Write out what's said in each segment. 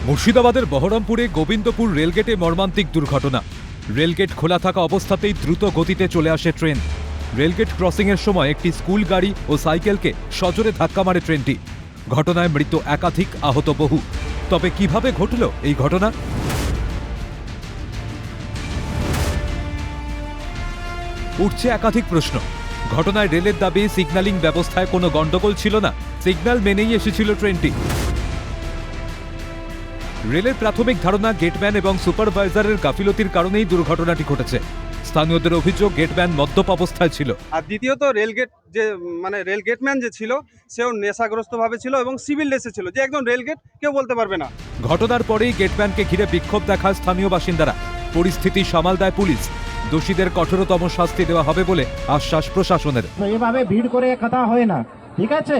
মুর্শিদাবাদের বহরমপুরে গোবিন্দপুর রেলগেটে মর্মান্তিক দুর্ঘটনা। রেলগেট খোলা থাকা অবস্থাতেই দ্রুত গতিতে চলে আসে ট্রেন। রেলগেট ক্রসিংয়ের সময় একটি স্কুল গাড়ি ও সাইকেলকে সজোরে ধাক্কা মারে ট্রেনটি। ঘটনায় মৃত একাধিক, আহত বহু। তবে কিভাবে ঘটল এই ঘটনা? উঠছে একাধিক প্রশ্ন। ঘটনায় রেলের দাবি সিগন্যালিং ব্যবস্থায় কোনো গন্ডগোল ছিল না, সিগন্যাল মেনেই এসেছিল ট্রেনটি। রেলের প্রাথমিক ধারণা গেটম্যান এবং সুপারভাইজারের গাফিলতির কারণেই দুর্ঘটনাটি ঘটেছে। স্থানীয়দের অভিযোগ গেটম্যান মদ্যপ অবস্থায় ছিল। আর দ্বিতীয়ত রেল গেটম্যান যে ছিল সেও নেশাগ্রস্ত ভাবে ছিল এবং সিভিল ড্রেসে ছিল, যে একদম রেলগেট কেউ বলতে পারবে না। ঘটনার পরেই গেটম্যানকে ঘিরে বিক্ষোভ দেখায় স্থানীয় বাসিন্দারা। পরিস্থিতি সামাল দেয় পুলিশ। দোষীদের কঠোরতম শাস্তি দেওয়া হবে বলে আশ্বাস প্রশাসনের। এভাবে ভিড় করে কথা হয় না, ঠিক আছে?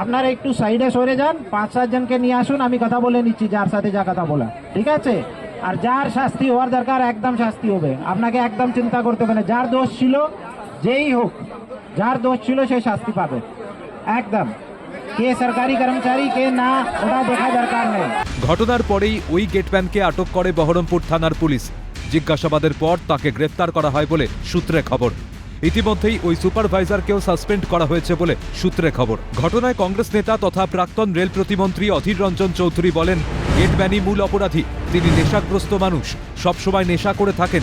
আপনারা একটু সাইডে সরে যান, 5-7 জনকে নিয়ে আসুন, আমি কথা বলে নিচ্ছি যার সাথে যা কথা বলা, ঠিক আছে? আর যার শাস্তি হওয়ার দরকার একদম শাস্তি হবে, আপনাকে একদম চিন্তা করতে হবে না। যার দোষ ছিল, যেই হোক, যার দোষ ছিল সে শাস্তি পাবে একদম। কে সরকারি কর্মচারী কে না, ওটা দেখা দরকার নেই। ঘটনার পরেই ওই গেটম্যানকে আটক করে বহরমপুর থানার পুলিশ। জিজ্ঞাসাবাদের পর তাকে গ্রেফতার করা হয় বলে সূত্রে খবর। ইতিমধ্যেই ওই সুপারভাইজারকেও সাসপেন্ড করা হয়েছে বলে সূত্রে খবর। ঘটনায় কংগ্রেস নেতা তথা প্রাক্তন রেল প্রতিমন্ত্রী অধীর রঞ্জন চৌধুরী বলেন, গেটম্যানই মূল অপরাধী। তিনি নেশাগ্রস্ত মানুষ, সবসময় নেশা করে থাকেন।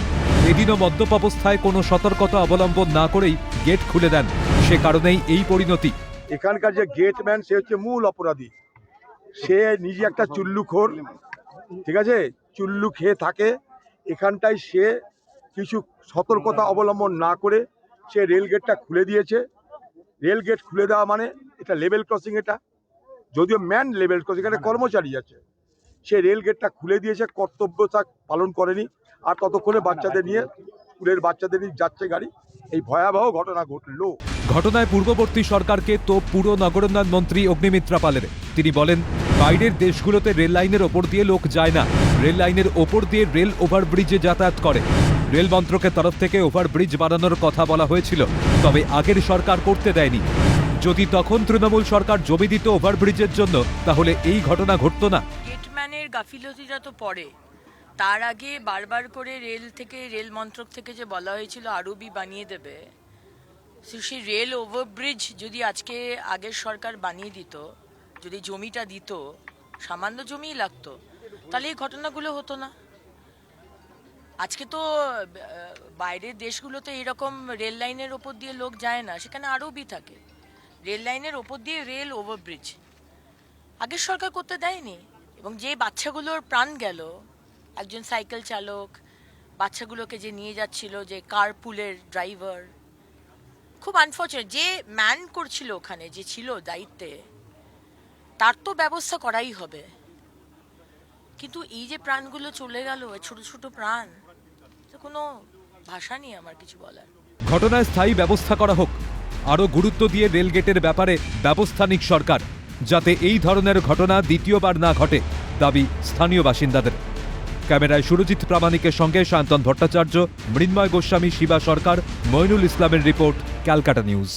এদিনও মদ্যপ অবস্থায় কোনো সতর্কতা অবলম্বন না করেই গেট খুলে দেন। সে কারণেই এই পরিণতি। এখানকার যে গেটম্যান সে হচ্ছে মূল অপরাধী। সে নিজে একটা চুল্লুখোর, ঠিক আছে? চুল্লু খেয়ে থাকে। এখানটায় সে কিছু সতর্কতা অবলম্বন না করে সে রেল গেটটা খুলে দিয়েছে। রেল গেট খুলে দেওয়া মানে এটা লেভেল ক্রসিং, এটা যদিও ম্যান লেভেল ক্রসিং, এখানে কর্মচারী আছে। সে রেল গেটটা খুলে দিয়েছে, কর্তব্য তা পালন করেনি। আর ততক্ষণে বাচ্চাদের নিয়ে, স্কুলের বাচ্চাদের নিয়ে যাচ্ছে গাড়ি। এই ভয়াবহ ঘটনা ঘটল। ঘটনায় পূর্ববর্তী সরকারকে তো পুরো নগরোন্নয়ন মন্ত্রী অগ্নিমিত্রা পালের। তিনি বলেন, বাইরের দেশগুলোতে রেল লাইনের ওপর দিয়ে লোক যায় না, রেল লাইনের ওপর দিয়ে রেল ওভারব্রিজে যাতায়াত করে। রেল মন্ত্রকের তরফ থেকে ওভারব্রিজ বানানোর কথা বলা হয়েছিল, তবে আগের সরকার করতে দেয়নি। যদি তখন তৃণমূল সরকার জমি দিত ওভারব্রিজের জন্য, তাহলে এই ঘটনা ঘটত না। গেটম্যানের গাফিলতিটা তো পরে, তার আগে বারবার করে রেল মন্ত্রক থেকে যে বলা হয়েছিল আরবি বানিয়ে দেবে, সেই রেল ওভারব্রিজ যদি আজকে আগের সরকার বানিয়ে দিত, যদি জমিটা দিত, সামান্য জমিই লাগতো, তাহলে এই ঘটনাগুলো হতো না। আজকে তো বাইরের দেশগুলোতে এরকম রেল লাইনের ওপর দিয়ে লোক যায় না, সেখানে আরবি থাকে। রেল লাইনের ওপর দিয়ে রেল ওভারব্রিজ আগের সরকার করতে দেয়নি। এবং যে বাচ্চাগুলোর প্রাণ গেল, একজন সাইকেল চালক বাচ্চাগুলোকে যে নিয়ে যাচ্ছিল, যে কারপুলের ড্রাইভার, খুব আনফর্চুনেট। যে ম্যান করছিল ওখানে, যে ছিল দায়িত্বে, তার তো ব্যবস্থা করাই হবে। কিন্তু এই যে প্রাণগুলো চলে গেল, ছোট ছোট প্রাণ, কোনো ভাষা নেই আমার কিছু বলার। ঘটনায় স্থায়ী ব্যবস্থা করা হোক। আরও গুরুত্ব দিয়ে রেলগেটের ব্যাপারে ব্যবস্থা নিক সরকার, যাতে এই ধরনের ঘটনা দ্বিতীয়বার না ঘটে, দাবি স্থানীয় বাসিন্দাদের। ক্যামেরায় সুরজিৎ প্রামাণিকের সঙ্গে সায়ন্তন ভট্টাচার্য, মৃন্ময় গোস্বামী, শিবা সরকার, মইনুল ইসলামের রিপোর্ট, ক্যালকাটা নিউজ।